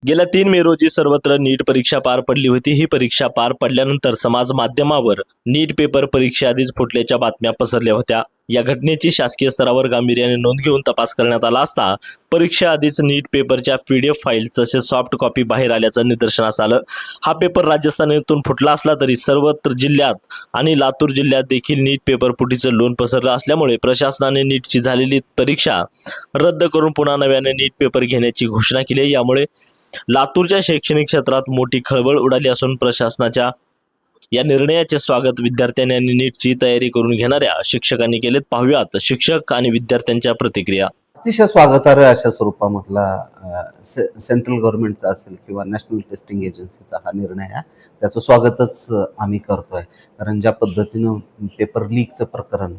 गेल्या 3 मे रोजी सर्वत्र नीट परीक्षा पार पडली होती. ही परीक्षा पार पडल्यानंतर समाज माध्यमावर नीट पेपर परीक्षेआधीच फुटल्याच्या बातम्या पसरल्या होत्या. या घटनेची शासकीय स्तरावर गांभीर्याने नोंद घेऊन तपास करण्यात आला असता परीक्षेआधीच नीट पेपरच्या PDF फाईल्स तसेच सॉफ्ट कॉपी बाहेर आल्याचं निदर्शनास आलं. हा पेपर राजस्थानातून फुटला असला तरी सर्वत्र जिल्ह्यात आणि लातूर जिल्ह्यात देखील नीट पेपर फुटीचं लोण पसरलं असल्यामुळे प्रशासनाने नीटची झालेली परीक्षा रद्द करून पुन्हा नव्याने नीट पेपर घेण्याची घोषणा केली आहे. यामुळे लातूरच्या शैक्षणिक क्षेत्रात मोठी खळबळ उडाली असून प्रशासनाच्या या निर्णयाचे स्वागत विद्यार्थ्यांनी आणि नीटची तयारी करून घेणाऱ्या शिक्षकांनी केलेत. पाहूयात शिक्षक आणि विद्यार्थ्यांच्या प्रतिक्रिया. अतिशय स्वागतार्ह अशा स्वरूपामधला सेंट्रल गव्हर्नमेंटचा असेल किंवा नॅशनल टेस्टिंग एजन्सीचा हा निर्णय आहे. त्याचं स्वागतच आम्ही करतोय. कारण ज्या पद्धतीनं पेपर लीकचं प्रकरण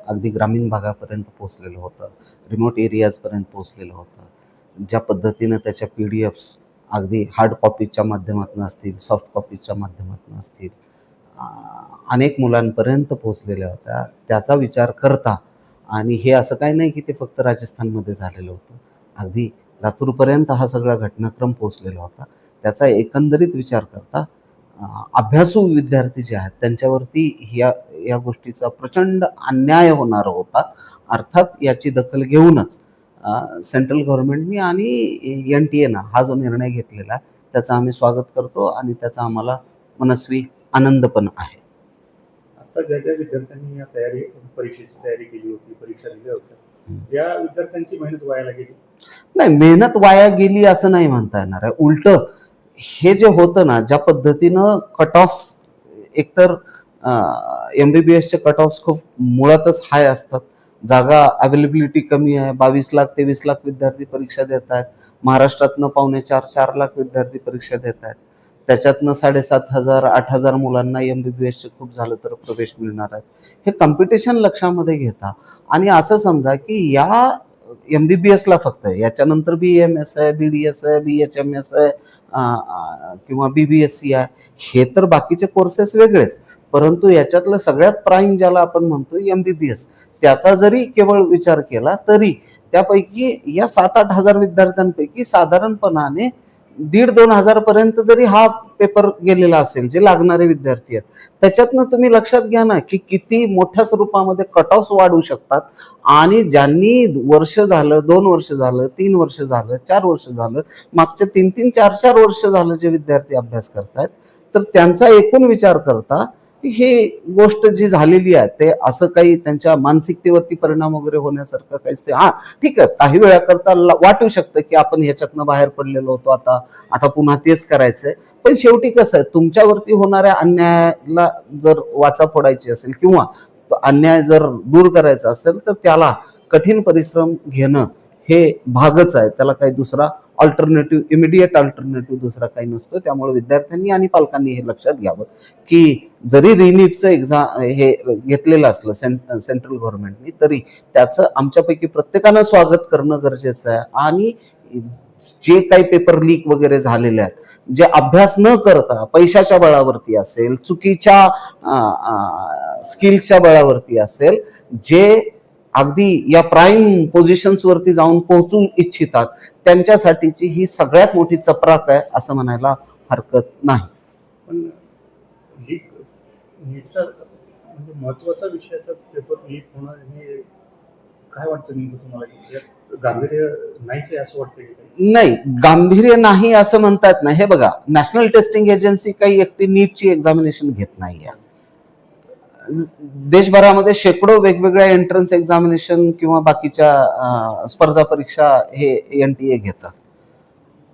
अगदी ग्रामीण भागापर्यंत पोहोचलेलं होतं, रिमोट एरियाजपर्यंत पोहोचलेलं होतं, ज्या पद्धतीनं त्याच्या PDFs अगदी हार्ड कॉपीच्या माध्यमातून असतील, सॉफ्ट कॉपीच्या माध्यमातून असतील, अनेक मुलांपर्यंत पोहोचलेल्या होत्या, त्याचा विचार करता आणि हे असं काही नाही की ते फक्त राजस्थानमध्ये झालेलं होतं, अगदी लातूरपर्यंत हा सगळा घटनाक्रम पोहोचलेला होता. त्याचा एकंदरीत विचार करता अभ्यासू विद्यार्थी जे आहेत त्यांच्यावरती या गोष्टीचा प्रचंड अन्याय होणार होता. अर्थात याची दखल घेऊनच सेंट्रल गव्हर्नमेंटनी आणि NTA हा जो निर्णय घेतलेला आहे त्याचं आम्ही स्वागत करतो आणि त्याचा आम्हाला मनस्वी आनंद पण आहे. आता ज्या विद्यार्थ्यांनी या परीक्षेची तयारी केली होती, परीक्षा दिल्या होत्या, या विद्यार्थ्यांची मेहनत वाया गेली? नाही, मेहनत वाया गेली असं नाही म्हणता येणार आहे. उलट हे जे होतं ना, ज्या पद्धतीनं कट ऑफ एकतर MBBSचे कट ऑफ खूप मुळातच हाय असतात, जागा अवेलेबिलिटी कमी आहे. 22 लाख 23 लाख विद्यार्थी परीक्षा देत आहेत. महाराष्ट्रातनं 4.25-4 लाख विद्यार्थी परीक्षा देत आहेत. त्याच्यातनं 7,500-8,000 मुलांना MBBSचे खूप झालं तर प्रवेश मिळणार आहेत. हे कॉम्पिटिशन लक्षामध्ये घेता आणि असं समजा की या MBBSला फक्त याच्यानंतर BAMS आहे, BDS आहे, BHMS आहे किंवा BBSc आहे, हे तर बाकीचे कोर्सेस वेगळेच, परंतु याच्यातलं सगळ्यात प्राईम ज्याला आपण म्हणतो MBBS, त्याचा जरी केवळ विचार केला तरी त्यापैकी या 7-8 हजार विद्यार्थ्यांपैकी साधारणपणाने 1,500-2,000 हजार पर्यंत जरी हा पेपर गेलेला असेल, जे लागणारे विद्यार्थी आहेत, त्याच्यातनं तुम्ही लक्षात घ्या ना की किती मोठ्या स्वरूपामध्ये कट ऑफ वाढू शकतात. आणि ज्यांनी वर्ष झालं, 2 वर्ष झालं, 3 वर्ष झालं, 4 वर्ष झालं, मागच्या 3-3, 4-4 वर्ष झालं जे विद्यार्थी अभ्यास करतायत, तर त्यांचा एकूण विचार करता हे गोष्ट जी झालेली आहे ते असं काही त्यांच्या मानसिकतेवरती परिणाम वगैरे होण्यासारखं काहीच ते ठीक आहे, काही वेळा करता वाटू शकतं की आपण ह्याच्यातनं बाहेर पडलेलो होतो, आता पुन्हा तेच करायचंय. पण शेवटी कसं आहे, तुमच्यावरती होणाऱ्या अन्यायाला जर वाचा फोडायची असेल किंवा अन्याय जर दूर करायचा असेल तर त्याला कठीण परिश्रम घेणं हे भागच आहे. त्याला काही दुसरा इमिडिएट अल्टरनेटिव्ह दुसरा काही नसतो. त्यामुळे विद्यार्थ्यांनी आणि पालकांनी हे लक्षात घ्यावं की जरी रिनीटचं एक्झाम हे घेतलेलं असलं सेंट्रल गव्हर्नमेंटनी, तरी त्याचं आमच्यापैकी प्रत्येकानं स्वागत करणं गरजेचं आहे. आणि जे काही पेपर लीक वगैरे झालेले आहेत, जे अभ्यास न करता पैशाच्या बळावरती असेल, चुकीच्या स्किल्सच्या बळावरती असेल, जे अगदी या प्राईम पोझिशन्स वरती जाऊन पोहोचू इच्छितात, त्यांच्यासाठीची ही सगळ्यात मोठी चपराक आहे असं म्हणायला हरकत नाही. पण नीटचा म्हणजे महत्वाचा विषयाचा पेपर लीक होणं हे काय वाटतं नेमकं तुम्हाला? गांभीर्य नाहीच असं वाटतं? नाही, गांभीर्य नाही असं म्हणतात ना. हे बघा, नॅशनल टेस्टिंग एजन्सी काही एकटी नीटची एक्झामिनेशन घेत नाहीये. देशभरामध्ये शेकडो वेगवेगळ्या एंट्रन्स एक्झामिनेशन किंवा बाकीच्या स्पर्धा परीक्षा हे NTA घेतात.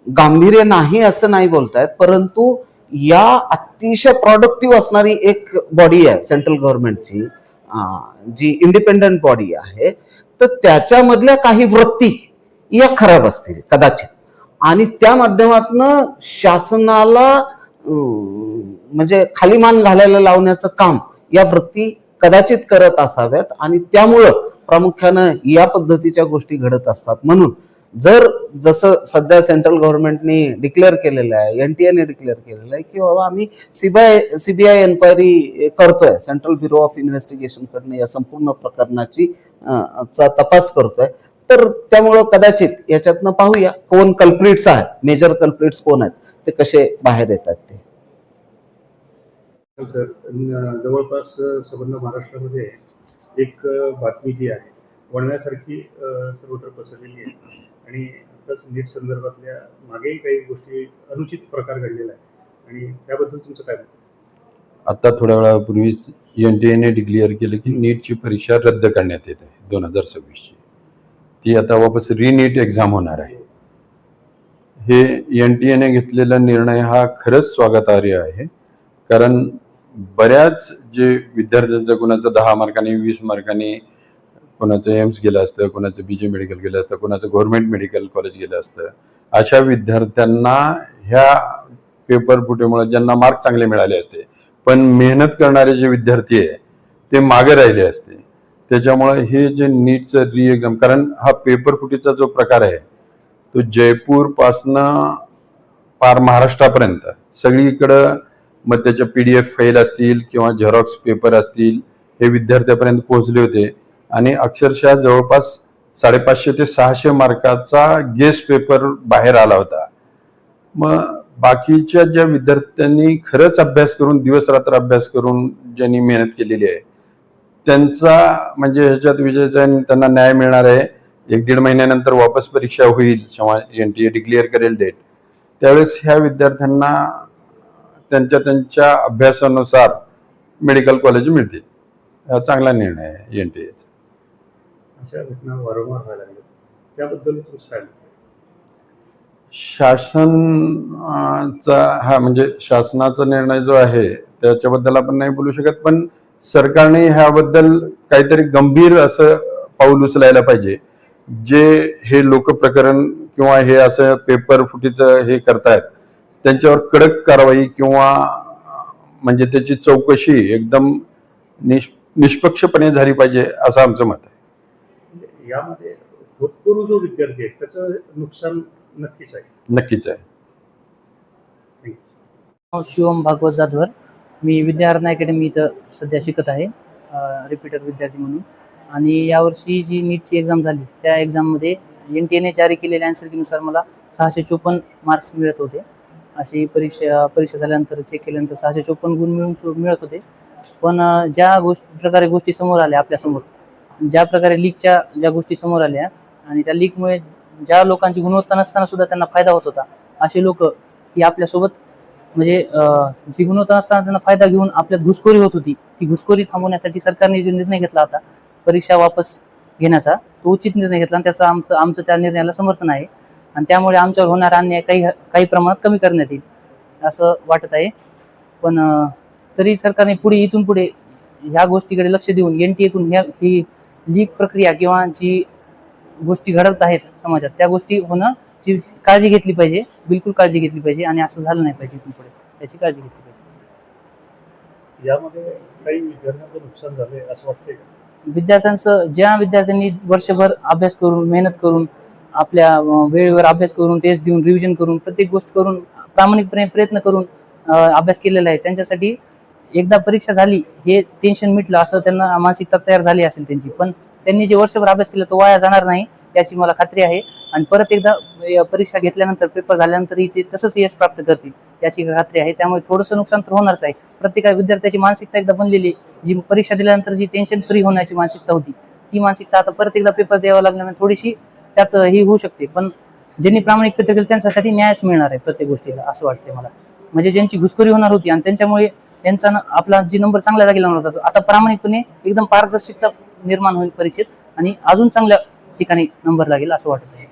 गांभीर्य नाही असं नाही बोलतायत, परंतु या अतिशय प्रोडक्टिव्ह असणारी एक बॉडी आहे सेंट्रल गव्हर्नमेंटची, जी इंडिपेंडंट बॉडी आहे, तर त्याच्यामधल्या काही वृत्ती या खराब असतील कदाचित, आणि त्या माध्यमातून शासनाला म्हणजे खाली मान घालायला लावण्याचं काम या वृत्ती कदाचित करत असाव्यात आणि त्यामुळं प्रामुख्यानं या पद्धतीच्या गोष्टी घडत असतात. म्हणून जसं सध्या सेंट्रल गव्हर्नमेंटने डिक्लेअर केलेलं आहे, NTA डिक्लेअर केलेलं आहे की बाबा आम्ही CBI एन्क्वायरी करतोय, सेंट्रल ब्युरो ऑफ इन्व्हेस्टिगेशन कडनं या संपूर्ण प्रकरणाची तपास करतोय, तर त्यामुळं कदाचित याच्यातनं पाहूया कोण कल्प्रिट्स आहेत, मेजर कल्प्रिट्स कोण आहेत, ते कसे बाहेर येतात ते. सर, जवळपास संपूर्ण महाराष्ट्रामध्ये एक बातमी जी आहे वळण्यासारखी सर्वत्र पसरलेली आहे आणि आताच नीट संदर्भातल्या मागेही काही गोष्टी अनुचित प्रकार घडलेला आहे आणि त्याबद्दल तुमचं काय मत? आता थोड्या वेळापूर्वीच NTA डिक्लेअर केलं की नीटची परीक्षा रद्द करण्यात येत आहे 2026ची. ती आता वापस रिनीट एक्झाम होणार आहे. हे NTA घेतलेला निर्णय हा खरंच स्वागतार्ह आहे, कारण बऱ्याच जे विद्यार्थ्यांचं कोणाचं 10 मार्कांनी 20 मार्कांनी कोणाचं एम्स गेलं असतं, कोणाचं BJ मेडिकल गेलं असतं, कोणाचं गव्हर्नमेंट मेडिकल कॉलेज गेलं असतं, अशा विद्यार्थ्यांना ह्या पेपर फुटीमुळे ज्यांना मार्क चांगले मिळाले असते पण मेहनत करणारे जे विद्यार्थी आहे ते मागे राहिले असते. त्याच्यामुळे हे जे नीटचं री एक्झाम, कारण हा पेपर फुटीचा जो प्रकार आहे तो जयपूरपासनं पार महाराष्ट्रापर्यंत सगळीकडं, मग त्याच्या PDF फाईल असतील किंवा झेरॉक्स पेपर असतील, हे विद्यार्थ्यापर्यंत पोहोचले होते आणि अक्षरशः जवळपास 550 ते 600 मार्काचा गेस पेपर बाहेर आला होता. मग बाकीच्या ज्या विद्यार्थ्यांनी खरंच अभ्यास करून, दिवस रात्र अभ्यास करून ज्यांनी मेहनत केलेली आहे त्यांचा म्हणजे ह्याच्यात विजयाचा त्यांना न्याय मिळणार आहे. 1-1.5 महिन्यानंतर वापस परीक्षा होईल, जेव्हा NTA डिक्लेअर करेल डेट, त्यावेळेस ह्या विद्यार्थ्यांना त्यांच्या अभ्यासानुसार मेडिकल कॉलेज मिळतील. हा चांगला निर्णय आहे NTAचा. अशा घटना वारंवार व्हायला लागल्या, त्याबद्दल तुमचं काय मत? शासनाचा हा म्हणजे शासनाचा निर्णय जो आहे त्याच्याबद्दल आपण नाही बोलू शकत, पण सरकारने ह्याबद्दल काहीतरी गंभीर असं पाऊल उचलायला पाहिजे. जे हे लोकप्रकरण किंवा हे असं पेपर फुटीचं हे करतायत त्यांच्यावर कडक कारवाई किंवा म्हणजे त्याची चौकशी एकदम निष्पक्षपणे झाली पाहिजे, असं आमचं मत आहे. यामध्ये होतकरू जो विद्यार्थी आहे त्याचं नुकसान नक्कीच आहे. नक्कीच आहे. शिवम भागवत जाधवर. मी विद्यारण्य अकॅडमी इथं सध्या शिकत आहे, रिपीटर विद्यार्थी म्हणून. आणि यावर्षी जी नीटची एक्झाम झाली त्या एक्झाममध्ये NTA जारी केलेल्या आन्सर कीनुसार मला 654 मार्क्स मिळत होते. अशी परीक्षा झाल्यानंतर चेक केल्यानंतर 654 गुण मिळत होते. पण ज्या प्रकारे गोष्टी समोर आल्या आपल्यासमोर, ज्या प्रकारे लीकच्या ज्या गोष्टी समोर आल्या आणि त्या लीकमुळे ज्या लोकांची गुणवत्ता नसताना सुद्धा त्यांना फायदा होत होता, असे लोक ही आपल्यासोबत म्हणजे जी गुणवत्ता नसताना त्यांना फायदा घेऊन आपल्यात घुसखोरी होत होती, ती घुसखोरी थांबवण्यासाठी सरकारने जो निर्णय घेतला होता परीक्षा वापस घेण्याचा, तो उचित निर्णय घेतला आणि त्याचा आमचं त्या निर्णयाला समर्थन आहे. आणि त्यामुळे आमच्यावर होणारा अन्याय काही प्रमाणात कमी करण्यात येईल असं वाटत आहे. पण तरी सरकारने इथून पुढे ह्या गोष्टीकडे लक्ष देऊन NTA ही लीक प्रक्रिया किंवा जी गोष्टी घडत आहेत समाजात त्या गोष्टी होण्याची काळजी घेतली पाहिजे, बिलकुल काळजी घेतली पाहिजे आणि असं झालं नाही पाहिजे. इथून पुढे याची काळजी घेतली पाहिजे. यामध्ये काही विद्यार्थ्यांचं नुकसान झालंय असं वाटतंय का? ज्या विद्यार्थ्यांनी वर्षभर अभ्यास करून, मेहनत करून, आपल्या वेळेवर अभ्यास करून, टेस्ट देऊन, रिव्हिजन करून, प्रत्येक गोष्ट करून, प्रामाणिकपणे प्रयत्न करून अभ्यास केलेला आहे, त्यांच्यासाठी एकदा परीक्षा झाली हे टेन्शन मिटलं असं त्यांना मानसिकता तयार झाली असेल त्यांची. पण त्यांनी जे वर्षभर अभ्यास केला तो वाया जाणार नाही याची मला खात्री आहे. आणि परत एकदा परीक्षा घेतल्यानंतर, पेपर झाल्यानंतरही ते तसंच यश प्राप्त करतील याची खात्री आहे. त्यामुळे थोडंसं नुकसान तर होणारच आहे. प्रत्येक विद्यार्थ्याची मानसिकता एकदा बनलेली, जी परीक्षा दिल्यानंतर जी टेन्शन फ्री होण्याची मानसिकता होती, ती मानसिकता आता परत एकदा पेपर द्यावा लागल्यामुळे थोडीशी त्यात ही होऊ शकते. पण ज्यांनी प्रामाणिक प्रयत्न केले त्यांच्यासाठी न्यायच मिळणार आहे प्रत्येक गोष्टीला असं वाटते मला. म्हणजे ज्यांची घुसखोरी होणार होती आणि त्यांच्यामुळे त्यांचा आपला जी नंबर चांगला लागेल होता, आता प्रामाणिकपणे एकदम पारदर्शकता निर्माण होईल परीक्षेत आणि अजून चांगल्या ठिकाणी नंबर लागेल असं वाटत आहे.